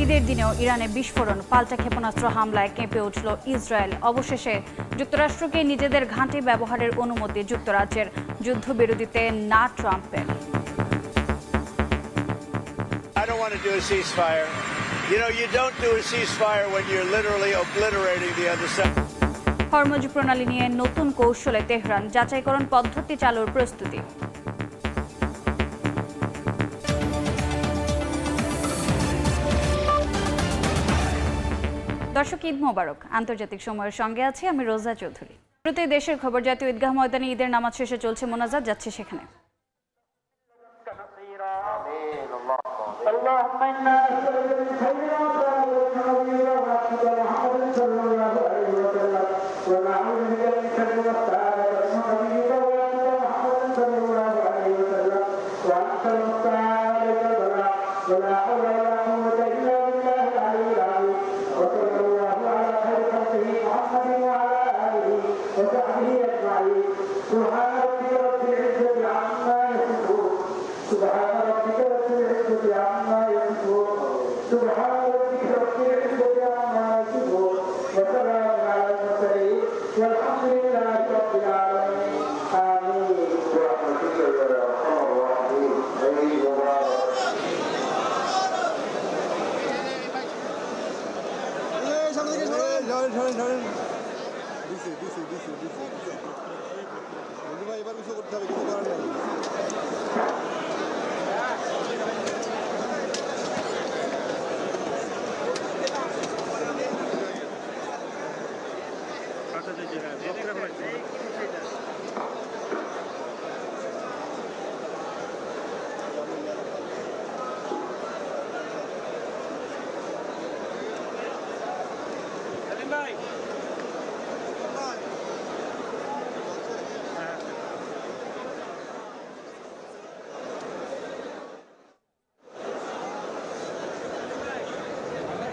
ঈদের দিনেও ইরানে বিস্ফোরণ, পাল্টা ক্ষেপণাস্ত্র হামলায় কেঁপে উঠল ইসরায়েল। অবশেষে যুক্তরাষ্ট্রকে নিজেদের ঘাঁটি ব্যবহারের অনুমতি যুক্তরাজ্যের, যুদ্ধবিরতিতে না ট্রাম্পের। I don't want to do a ceasefire. You know, you don't do a ceasefire when you're literally obliterating the other side. Hormuz প্রণালী নিয়ে নতুন কৌশলে তেহরান, যাচাইকরণ পদ্ধতি চালুর প্রস্তুতি। দর্শক, ঈদ মোবারক। আন্তর্জাতিক সময়ের সঙ্গে আছি আমি রোজা চৌধুরী। শুরুতেই দেশের খবর। জাতীয় ঈদগাহ ময়দানে ঈদের নামাজ শেষে চলছে মোনাজাত, যাচ্ছে সেখানে।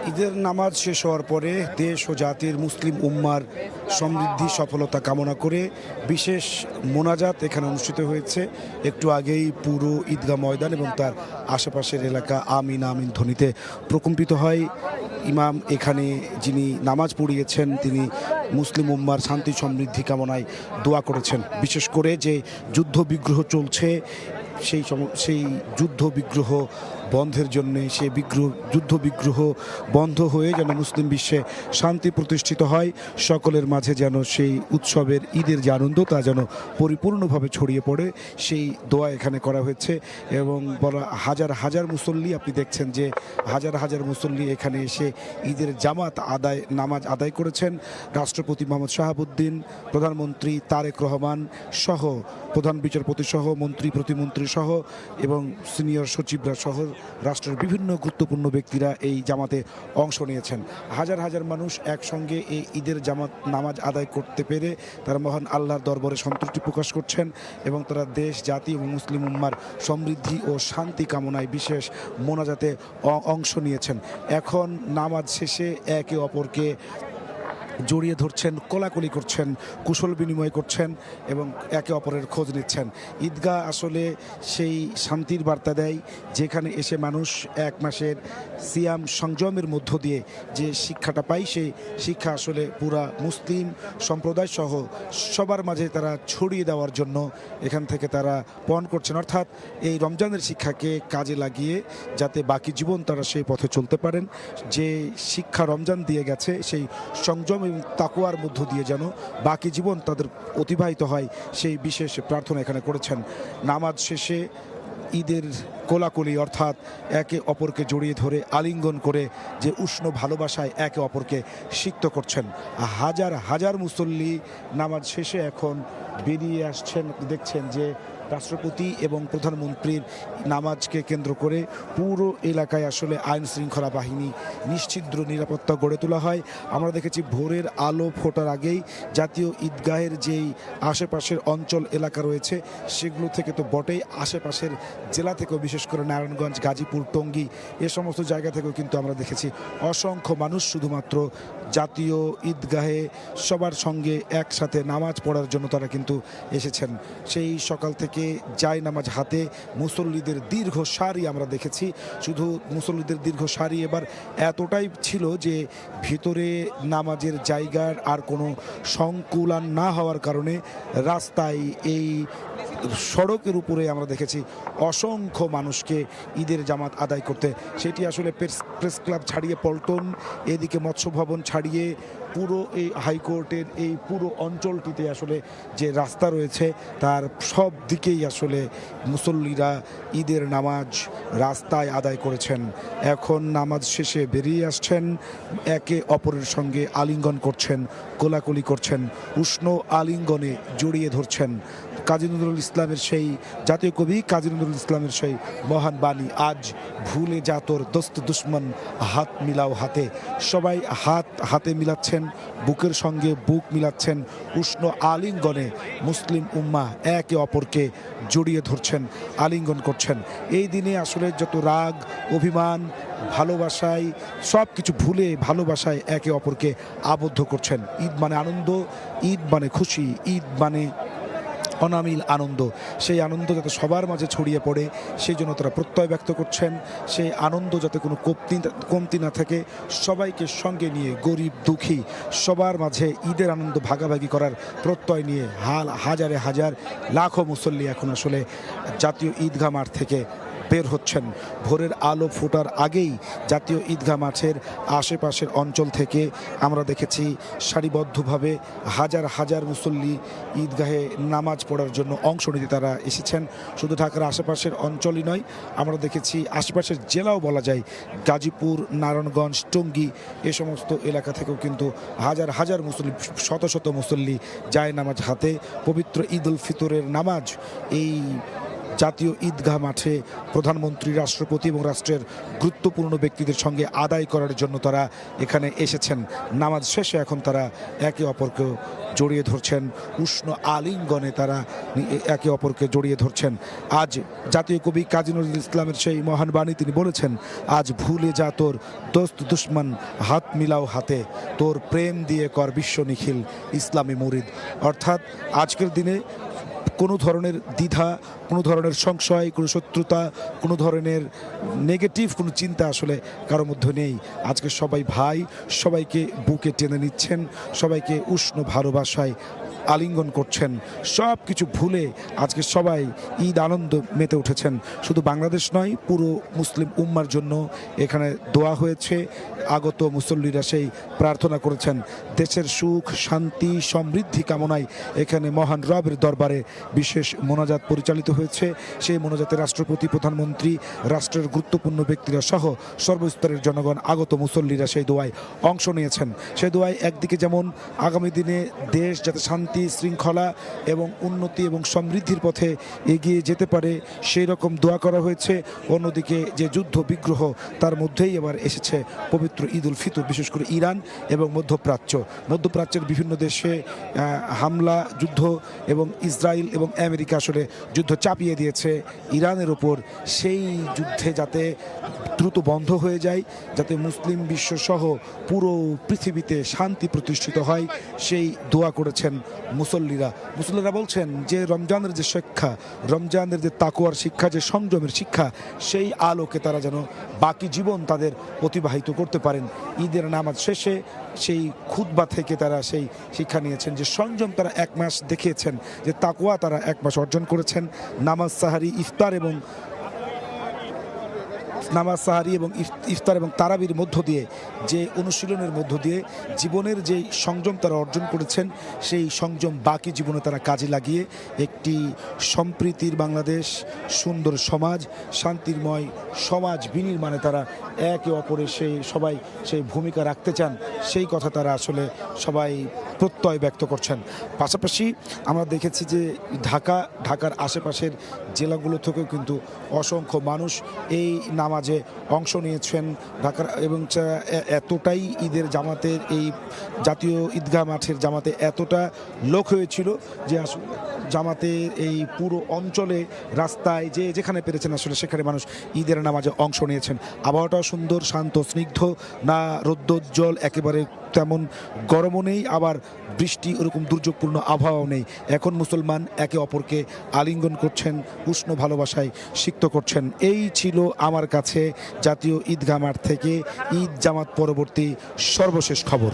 ঈদের নামাজ শেষ হওয়ার পরে দেশ ও জাতির মুসলিম উম্মার সমৃদ্ধি সফলতা কামনা করে বিশেষ মোনাজাত এখানে অনুষ্ঠিত হয়েছে। একটু আগেই পুরো ঈদগাহ ময়দান এবং তার আশেপাশের এলাকা আমিন আমিন ধ্বনিতে প্রকম্পিত হয়। ইমাম এখানে যিনি নামাজ পড়িয়েছেন তিনি মুসলিম উম্মার শান্তি সমৃদ্ধি কামনায় দোয়া করেছেন। বিশেষ করে যে যুদ্ধ বিগ্রহ চলছে সেই যুদ্ধ বিগ্রহ বন্ধের জন্যে, সেই যুদ্ধ বিগ্রহ বন্ধ হয়ে যেন মুসলিম বিশ্বে শান্তি প্রতিষ্ঠিত হয়, সকলের মাঝে যেন সেই উৎসবের ঈদের যে আনন্দ তা যেন পরিপূর্ণভাবে ছড়িয়ে পড়ে, সেই দোয়া এখানে করা হয়েছে। এবং বলা হাজার হাজার মুসল্লি, আপনি দেখছেন যে হাজার হাজার মুসল্লি এখানে এসে ঈদের নামাজ আদায় করেছেন। রাষ্ট্রপতি মোহাম্মদ শাহাবুদ্দিন, প্রধানমন্ত্রী তারেক রহমান সহ, প্রধান বিচারপতি সহ, মন্ত্রী প্রতিমন্ত্রী সহ এবং সিনিয়র সচিবরা সহ রাষ্ট্রের বিভিন্ন গুরুত্বপূর্ণ ব্যক্তিরা এই জামাতে অংশ নিয়েছেন। হাজার হাজার মানুষ একসঙ্গে এই ঈদের নামাজ আদায় করতে পেরে তারা মহান আল্লাহর দরবারে সন্তুষ্টি প্রকাশ করছেন এবং তারা দেশ, জাতি এবং মুসলিম উম্মার সমৃদ্ধি ও শান্তি কামনায় বিশেষ মোনাজাতে অংশ নিয়েছেন। এখন নামাজ শেষে একে অপরকে জড়িয়ে ধরছেন, কোলাকুলি করছেন, কুশল বিনিময় করছেন এবং একে অপরের খোঁজ নিচ্ছেন। ঈদগাহ আসলে সেই শান্তির বার্তা দেয় যেখানে এসে মানুষ এক মাসের সিয়াম সংযমের মধ্য দিয়ে যে শিক্ষাটা পায়, সেই শিক্ষা আসলে পুরা মুসলিম সম্প্রদায় সহ সবার মাঝে তারা ছড়িয়ে দেওয়ার জন্য এখান থেকে তারা পণ করছেন। অর্থাৎ এই রমজানের শিক্ষাকে কাজে লাগিয়ে যাতে বাকি জীবন তারা সেই পথে চলতে পারেন, যে শিক্ষা রমজান দিয়ে গেছে সেই সংযম এবং তাকওয়ার মধ্য দিয়ে যেন বাকি জীবন তাদের অতিবাহিত হয়, সেই বিশেষ প্রার্থনা এখানে করেছেন। নামাজ শেষে ঈদের কোলাকুলি অর্থাৎ একে অপরকে জড়িয়ে ধরে আলিঙ্গন করে যে উষ্ণ ভালোবাসায় একে অপরকে সিক্ত করছেন। হাজার হাজার মুসল্লি নামাজ শেষে এখন বেরিয়ে আসছেন। দেখছেন যে রাষ্ট্রপতি এবং প্রধানমন্ত্রীর নামাজকে কেন্দ্র করে পুরো এলাকায় আসলে আইন শৃঙ্খলা বাহিনী নিশ্ছিদ্র নিরাপত্তা গড়ে তোলা হয়। আমরা দেখেছি ভোরের আলো ফোটার আগেই জাতীয় ঈদগাহের যেই আশেপাশের অঞ্চল এলাকা রয়েছে সেগুলো থেকে তো বটেই, আশেপাশের জেলা থেকেও বিশেষ বিশেষ করে নারায়ণগঞ্জ, গাজীপুর, টঙ্গী এ সমস্ত জায়গা থেকেও কিন্তু আমরা দেখেছি অসংখ্য মানুষ শুধুমাত্র জাতীয় ঈদগাহে সবার সঙ্গে একসাথে নামাজ পড়ার জন্য তারা কিন্তু এসেছেন। সেই সকাল থেকে জায় নামাজ হাতে মুসল্লিদের দীর্ঘ সারি আমরা দেখেছি। শুধু মুসল্লিদের দীর্ঘ সারি এবার এতটাই ছিল যে ভিতরে নামাজের জায়গার আর কোনো সংকুলান না হওয়ার কারণে রাস্তায় এই সড়কের উপরে আমরা দেখেছি অসংখ্য মানুষকে ঈদের জামাত আদায় করতে। সেটি আসলে প্রেস ক্লাব ছাড়িয়ে পল্টন, এদিকে মৎস্য ভবন ছাড়িয়ে পুরো এই হাইকোর্টের এই পুরো অঞ্চলটিতে আসলে যে রাস্তা রয়েছে তার সব দিকেই আসলে মুসল্লিরা ঈদের নামাজ রাস্তায় আদায় করেছেন। এখন নামাজ শেষে বেরিয়ে আসছেন, একে অপরের সঙ্গে আলিঙ্গন করছেন, কোলাকুলি করছেন, উষ্ণ আলিঙ্গনে জড়িয়ে ধরছেন। কাজী নজরুল ইসলামের সেই জাতীয় কবি কাজী নজরুল ইসলামের সেই মহান বাণী, আজ ভুলে যা তোর দোস্ত দুশ্মন হাত মিলাও হাতে। সবাই হাত হাতে মিলাচ্ছেন, বুকের সঙ্গে বুক মিলাচ্ছেন, উষ্ণ আলিঙ্গনে মুসলিম উম্মাহ একে অপরকে জড়িয়ে ধরছেন, আলিঙ্গন করছেন। এই দিনে আসলে যত রাগ, অভিমান, ভালোবাসায় সব কিছু ভুলে ভালোবাসায় একে অপরকে আবদ্ধ করছেন। ঈদ মানে আনন্দ, ঈদ মানে খুশি, ঈদ মানে অনামিল আনন্দ। সেই আনন্দ যাতে সবার মাঝে ছড়িয়ে পড়ে সেই জন্য তারা প্রত্যয় ব্যক্ত করছেন। সেই আনন্দ যাতে কোনো কমতি না থাকে, সবাইকে সঙ্গে নিয়ে গরিব দুঃখী সবার মাঝে ঈদের আনন্দ ভাগাভাগি করার প্রত্যয় নিয়ে হাজারে হাজার লাখো মুসল্লি এখন আসলে জাতীয় ঈদগাহ মাঠ থেকে বের হচ্ছেন। ভোরের আলো ফোটার আগেই জাতীয় ঈদগাহ মাঠের আশেপাশের অঞ্চল থেকে আমরা দেখেছি সারিবদ্ধভাবে হাজার হাজার মুসল্লি ঈদগাহে নামাজ পড়ার জন্য অংশ নিতে তারা এসেছেন। শুধু ঢাকার আশেপাশের অঞ্চলই নয়, আমরা দেখেছি আশেপাশের জেলাও বলা যায়, গাজীপুর, নারায়ণগঞ্জ, টঙ্গী এ সমস্ত এলাকা থেকেও কিন্তু হাজার হাজার মুসল্লি, শত শত মুসল্লি যায় নামাজ হাতে পবিত্র ঈদ উল ফিতরের নামাজ এই জাতীয় ঈদগাহ মাঠে প্রধানমন্ত্রী, রাষ্ট্রপতি এবং রাষ্ট্রের গুরুত্বপূর্ণ ব্যক্তিদের সঙ্গে আদায় করার জন্য তারা এখানে এসেছেন। নামাজ শেষে এখন তারা একে অপরকে জড়িয়ে ধরছেন, উষ্ণ আলিঙ্গনে তারা একে অপরকে জড়িয়ে ধরছেন। আজ জাতীয় কবি কাজী নজরুল ইসলামের সেই মহান বাণী তিনি বলেছেন, আজ ভুলে যা তোর দোস্ত দুশ্মন হাত মিলাও হাতে, তোর প্রেম দিয়ে কর বিশ্ব নিখিল ইসলামী মুরিদ। অর্থাৎ আজকের দিনে কোনো ধরনের দ্বিধা, কোনো ধরনের সংশয়, কোনো শত্রুতা, কোনো ধরনের নেগেটিভ কোনো চিন্তা আসলে কারোর মধ্যে নেই। আজকে সবাই ভাই, সবাইকে বুকে টেনে নিচ্ছেন, সবাইকে উষ্ণ ভালোবাসায় আলিঙ্গন করছেন। সব কিছু ভুলে আজকে সবাই ঈদ আনন্দ মেতে উঠেছেন। শুধু বাংলাদেশ নয়, পুরো মুসলিম উম্মার জন্য এখানে দোয়া হয়েছে। আগত মুসল্লিরা সেই প্রার্থনা করেছেন, দেশের সুখ, শান্তি, সমৃদ্ধি কামনায় এখানে মহান রবের দরবারে বিশেষ মোনাজাত পরিচালিত হয়েছে। সেই মোনাজাতে রাষ্ট্রপতি, প্রধানমন্ত্রী, রাষ্ট্রের গুরুত্বপূর্ণ ব্যক্তিরা সহ সর্বস্তরের জনগণ, আগত মুসল্লিরা সেই দোয়ায় অংশ নিয়েছেন। সেই দোয়ায় একদিকে যেমন আগামী দিনে দেশ যাতে শান্তি, শৃঙ্খলা এবং উন্নতি এবং সমৃদ্ধির পথে এগিয়ে যেতে পারে সেই রকম দোয়া করা হয়েছে। অন্যদিকে যে যুদ্ধ বিগ্রহ তার মধ্যেই এবার এসেছে পবিত্র ঈদ উল ফিতর, বিশেষ করে ইরান এবং মধ্যপ্রাচ্যের বিভিন্ন দেশে হামলা, যুদ্ধ এবং ইসরায়েল এবং আমেরিকা আসলে যুদ্ধ চাপিয়ে দিয়েছে ইরানের ওপর। সেই যুদ্ধে যাতে দ্রুত বন্ধ হয়ে যায়, যাতে মুসলিম বিশ্ব সহ পুরো পৃথিবীতে শান্তি প্রতিষ্ঠিত হয়, সেই দোয়া করেছেন মুসল্লিরা বলছেন যে রমজানের যে শিক্ষা, রমজানের যে তাকওয়ার শিক্ষা, যে সংযমের শিক্ষা, সেই আলোকে তারা যেন বাকি জীবন তাদের অতিবাহিত করতে পারেন। ঈদের নামাজ শেষে সেই খুতবা থেকে তারা সেই শিক্ষা নিয়েছেন যে সংযম তারা 1 মাস দেখিয়েছেন, যে তাকওয়া তারা 1 মাস অর্জন করেছেন। নামাজ, সাহারি, ইফতার এবং তারাবির মধ্য দিয়ে, যে অনুশীলনের মধ্য দিয়ে জীবনের যে সংযম তারা অর্জন করেছেন, সেই সংযম বাকি জীবনে তারা কাজে লাগিয়ে একটি সম্প্রীতির বাংলাদেশ, সুন্দর সমাজ, শান্তিময় সমাজ বিনির্মাণে তারা একে অপরের সেই ভূমিকা রাখতে চান। সেই কথা তারা আসলে সবাই প্রত্যয় ব্যক্ত করছেন। পাশাপাশি আমরা দেখেছি যে ঢাকার আশেপাশের জেলাগুলো থেকেও কিন্তু অসংখ্য মানুষ এই নামাজে অংশ নিয়েছেন। ঢাকার এবং এতটাই ঈদের জামাতের এই জাতীয় ঈদগাহ মাঠের জামাতে এতটা লোক হয়েছিল যে আসলে জামাতের এই পুরো অঞ্চলে রাস্তায় যেখানে পেরেছেন আসলে সেখানে মানুষ ঈদের নামাজে অংশ নিয়েছেন। আবহাওয়াটাও সুন্দর, শান্ত, স্নিগ্ধ, না রৌদ্রোজ্জ্বল একেবারে তেমন গরমও নেই, আবার বৃষ্টি ওরকম দুর্যোগপূর্ণ আবহাওয়াও নেই। এখন মুসলমান একে অপরকে আলিঙ্গন করছেন, উষ্ণ ভালোবাসায় সিক্ত করছেন। এই ছিল আমার কাছে জাতীয় ঈদগাহ মাঠ থেকে ঈদ জামাত পরবর্তী সর্বশেষ খবর।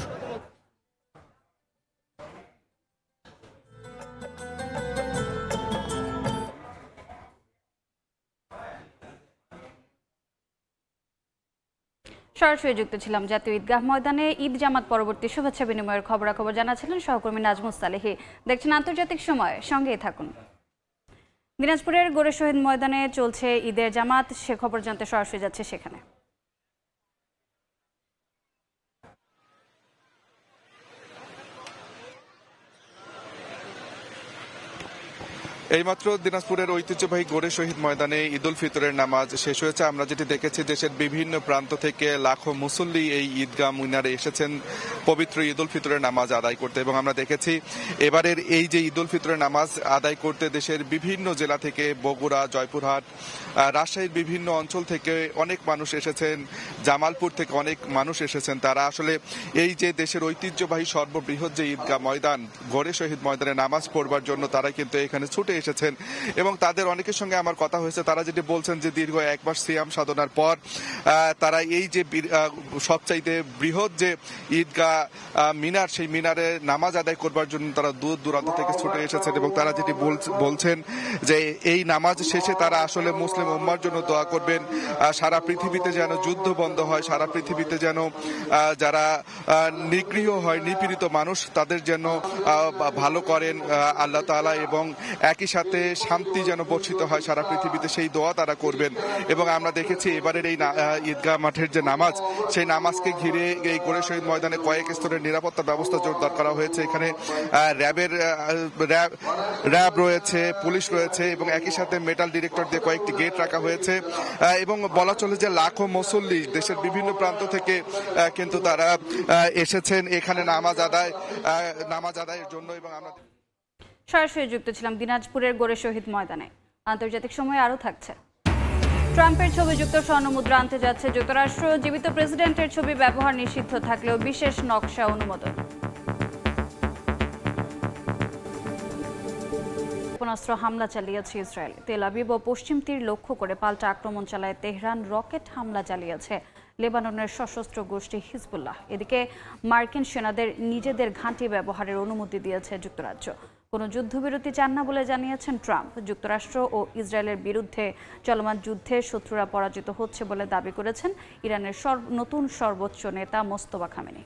সরাসরি যুক্ত ছিলাম জাতীয় ঈদগাহ ময়দানে ঈদ জামাত পরবর্তী শুভেচ্ছা বিনিময়ের খবরাখবর জানাচ্ছিলেন সহকর্মী নাজমুস সালেহী। দেখছেন আন্তর্জাতিক সময়, সঙ্গেই থাকুন। দিনাজপুরের গোরে শহীদ ময়দানে চলছে ঈদের জামাত, সে খবর জানতে সরাসরি যাচ্ছে সেখানে। এইমাত্র দিনাজপুরের ঐতিহ্যবাহী গোরে শহীদ ময়দানে ঈদ উল ফিতরের নামাজ শেষ হয়েছে। আমরা যেটি দেখেছি, দেশের বিভিন্ন প্রান্ত থেকে লাখো মুসল্লি এই ঈদগাহ মিনারে এসেছেন পবিত্র ঈদ উল ফিতরের নামাজ আদায় করতে। এবং আমরা দেখেছি এবারের এই যে ঈদ উল ফিতরের নামাজ আদায় করতে দেশের বিভিন্ন জেলা থেকে, বগুড়া, জয়পুরহাট, রাজশাহীর বিভিন্ন অঞ্চল থেকে অনেক মানুষ এসেছেন, জামালপুর থেকে অনেক মানুষ এসেছেন। তারা আসলে এই যে দেশের ঐতিহ্যবাহী সর্ববৃহৎ যে ঈদগাহ ময়দান গোরে শহীদ ময়দানে নামাজ পড়বার জন্য তারা কিন্তু এখানে ছুটে এসেছেন। এবং তাদের অনেকের সঙ্গে আমার কথা হয়েছে, তারা যেটি বলছেন যে দীর্ঘ 1 মাস সিয়াম সাধনার পর তারা এই যে সবচাইতে বৃহৎ যে ঈদগাহ মিনার, সেই মিনারে নামাজ আদায় করবার জন্য তারা দূর দূরান্ত থেকে ছুটে এসেছেন। এবং তারা যেটি বলছেন যে এই নামাজ শেষে তারা আসলে মুসলিম উম্মার জন্য দোয়া করবেন, সারা পৃথিবীতে যেন যুদ্ধ বন্ধ হয়, সারা পৃথিবীতে যেন যারা নিগৃহ হয়, নিপীড়িত মানুষ, তাদের যেন ভালো করেন আল্লাহ তাআলা, এবং একই সাথে শান্তি যেন বর্ষিত হয় সারা পৃথিবীতে, সেই দোয়া তারা করবেন। এবং আমরা দেখেছি এবারের এই ঈদগাহ মাঠের যে নামাজ, সেই নামাজকে ঘিরে এই গোরে শহীদ ময়দানে কয়েক স্তরের নিরাপত্তা ব্যবস্থা জোরদার করা হয়েছে। এখানে র্যাব রয়েছে, পুলিশ রয়েছে, এবং একই সাথে মেটাল ডিটেক্টর দিয়ে কয়েকটি গেট রাখা হয়েছে। এবং বলা চলে যে লাখো মুসল্লি দেশের বিভিন্ন প্রান্ত থেকে কিন্তু তারা এসেছেন এখানে নামাজ আদায়ের জন্য। এবং আমরা সরাসরি যুক্ত ছিলাম দিনাজপুরের গোরে শহীদ ময়দানে। আন্তর্জাতিক সময় আরও থাকছে। ট্রাম্পের ছবি যুক্ত স্বর্ণমুদ্রা আনতে যাচ্ছে যুক্তরাষ্ট্র। জীবিত প্রেসিডেন্টের ছবি ব্যবহার নিষিদ্ধ থাকলেও বিশেষ নকশা অনুমোদন। ক্ষেপণাস্ত্র হামলা চালিয়েছে ইসরায়েল। তেল আবিব ও পশ্চিম তীর লক্ষ্য করে পাল্টা আক্রমণ চালায় তেহরান। রকেট হামলা চালিয়েছে লেবাননের সশস্ত্র গোষ্ঠী হিজবুল্লাহ। এদিকে মার্কিন সেনাদের নিজেদের ঘাঁটি ব্যবহারের অনুমতি দিয়েছে যুক্তরাজ্য। কোনো যুদ্ধবিরতি চান না বলে জানিয়েছেন ট্রাম্প। যুক্তরাষ্ট্র ও ইসরায়েলের বিরুদ্ধে চলমান যুদ্ধে শত্রুরা পরাজিত হচ্ছে বলে দাবি করেছেন ইরানের নতুন সর্বোচ্চ নেতা মোস্তফা খামেনি।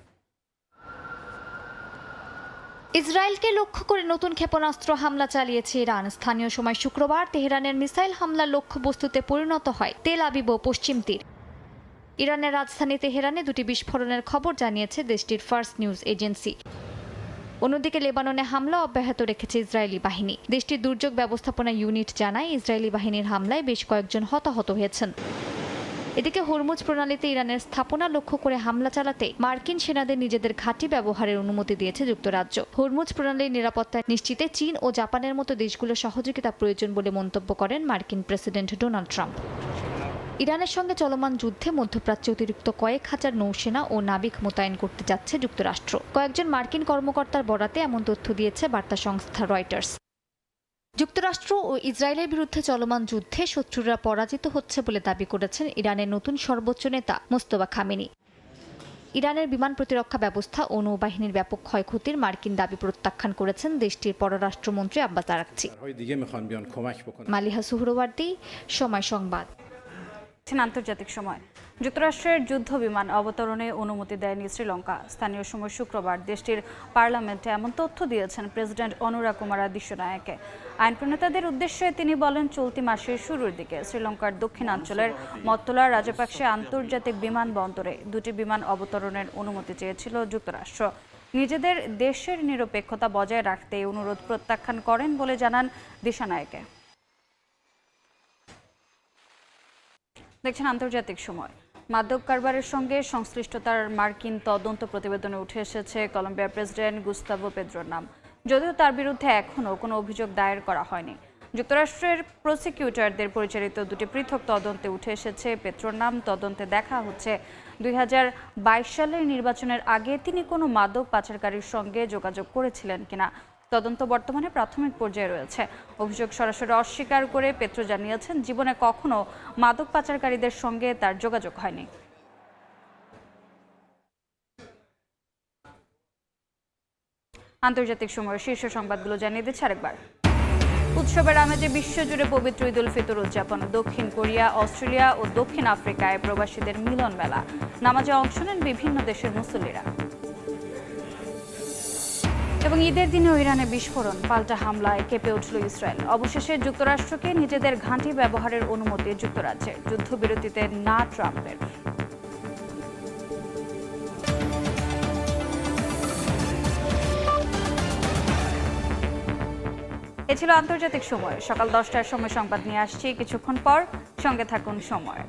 ইসরায়েলকে লক্ষ্য করে নতুন ক্ষেপণাস্ত্র হামলা চালিয়েছে ইরান। স্থানীয় সময় শুক্রবার তেহরানের মিসাইল হামলার লক্ষ্যবস্তুতে পরিণত হয় তেল আবিব ও পশ্চিম তীর। ইরানের রাজধানী তেহরানে 2টি বিস্ফোরণের খবর জানিয়েছে দেশটির ফার্স্ট নিউজ এজেন্সি। অন্যদিকে লেবাননে হামলা অব্যাহত রেখেছে ইসরায়েলি বাহিনী। দেশটির দুর্যোগ ব্যবস্থাপনা ইউনিট জানায় ইসরায়েলি বাহিনীর হামলায় বেশ কয়েকজন হতাহত হয়েছেন। এদিকে হরমুজ প্রণালীতে ইরানের স্থাপনা লক্ষ্য করে হামলা চালাতে মার্কিন সেনাদের নিজেদের ঘাঁটি ব্যবহারের অনুমতি দিয়েছে যুক্তরাজ্য। হরমুজ প্রণালীর নিরাপত্তা নিশ্চিতে চীন ও জাপানের মতো দেশগুলোর সহযোগিতা প্রয়োজন বলে মন্তব্য করেন মার্কিন প্রেসিডেন্ট ডোনাল্ড ট্রাম্প। ইরানের সঙ্গে চলমান যুদ্ধে মধ্যপ্রাচ্যে অতিরিক্ত কয়েক হাজার নৌসেনা ও নাবিক মোতায়েন করতে যাচ্ছে যুক্তরাষ্ট্র। কয়েকজন মার্কিন কর্মকর্তার বরাতে এমন তথ্য দিয়েছে বার্তা সংস্থা রয়টার্স। যুক্তরাষ্ট্র ও ইসরায়েলের বিরুদ্ধে চলমান যুদ্ধে শত্রুরা পরাজিত হচ্ছে বলে দাবি করেছেন ইরানের নতুন সর্বোচ্চ নেতা মোস্তফা খামেনি। ইরানের বিমান প্রতিরক্ষা ব্যবস্থা ও নৌবাহিনীর ব্যাপক ক্ষয়ক্ষতির মার্কিন দাবি প্রত্যাখ্যান করেছেন দেশটির পররাষ্ট্রমন্ত্রী আব্বাস আরাকচি। মালিহা সুহরওয়ার্দী, সময় সংবাদ। আন্তর্জাতিক সময়। যুক্তরাষ্ট্রের যুদ্ধ বিমান অবতরণে অনুমতি দেয়নি শ্রীলঙ্কা। স্থানীয় সময় শুক্রবার দেশটির পার্লামেন্টে এমন তথ্য দিয়েছেন প্রেসিডেন্ট অনুরা কুমারা দিশনায়কে। আইন প্রণেতাদের উদ্দেশ্যে তিনি বলেন, চলতি মাসের শুরুর দিকে শ্রীলঙ্কার দক্ষিণাঞ্চলের মত্তলা রাজাপাকসে আন্তর্জাতিক বিমানবন্দরে 2টি বিমান অবতরণের অনুমতি চেয়েছিল যুক্তরাষ্ট্র। নিজেদের দেশের নিরপেক্ষতা বজায় রাখতে এই অনুরোধ প্রত্যাখ্যান করেন বলে জানান দিশানায়েকে। দেখছেন আন্তর্জাতিক সময়। মাদক কারবারের সঙ্গে সংশ্লিষ্টতার মার্কিন তদন্ত প্রতিবেদনে উঠে এসেছে কলম্বিয়ার প্রেসিডেন্ট গুস্তাভো পেদ্রোর নাম, যদিও তার বিরুদ্ধে এখনও কোনো অভিযোগ দায়ের করা হয়নি। যুক্তরাষ্ট্রের প্রসিকিউটরদের পরিচালিত দুটি পৃথক তদন্তে উঠে এসেছে পেত্রোর নাম। তদন্তে দেখা হচ্ছে 2022 সালের নির্বাচনের আগে তিনি কোনো মাদক পাচারকারীর সঙ্গে যোগাযোগ করেছিলেন কিনা। তদন্ত বর্তমানে প্রাথমিক পর্যায়ে রয়েছে। অভিযোগ সরাসরি অস্বীকার করে পেত্রো জানিয়েছেন জীবনে কখনো মাদক পাচারকারীদের সঙ্গে তার যোগাযোগ হয়নি। আন্তর্জাতিক সময়ের শীর্ষ সংবাদগুলো জানিয়ে দিচ্ছে আরেকবার। উৎসবের আমেজে বিশ্বজুড়ে পবিত্র ঈদ উল ফিতর উদযাপন। দক্ষিণ কোরিয়া, অস্ট্রেলিয়া ও দক্ষিণ আফ্রিকায় প্রবাসীদের মিলন মেলা। নামাজে অংশ নেন বিভিন্ন দেশের মুসল্লিরা। এবং ঈদের দিনেও ইরানে বিস্ফোরণ, পাল্টা হামলায় কেঁপে উঠল ইসরায়েল। অবশেষে যুক্তরাষ্ট্রকে নিজেদের ঘাঁটি ব্যবহারের অনুমতি যুক্তরাজ্যের। যুদ্ধবিরতিতে না ট্রাম্পের। এ ছিল আন্তর্জাতিক সময়। সকাল 10টার সময় সংবাদ নিয়ে আসছি কিছুক্ষণ পর। সঙ্গে থাকুন সময়।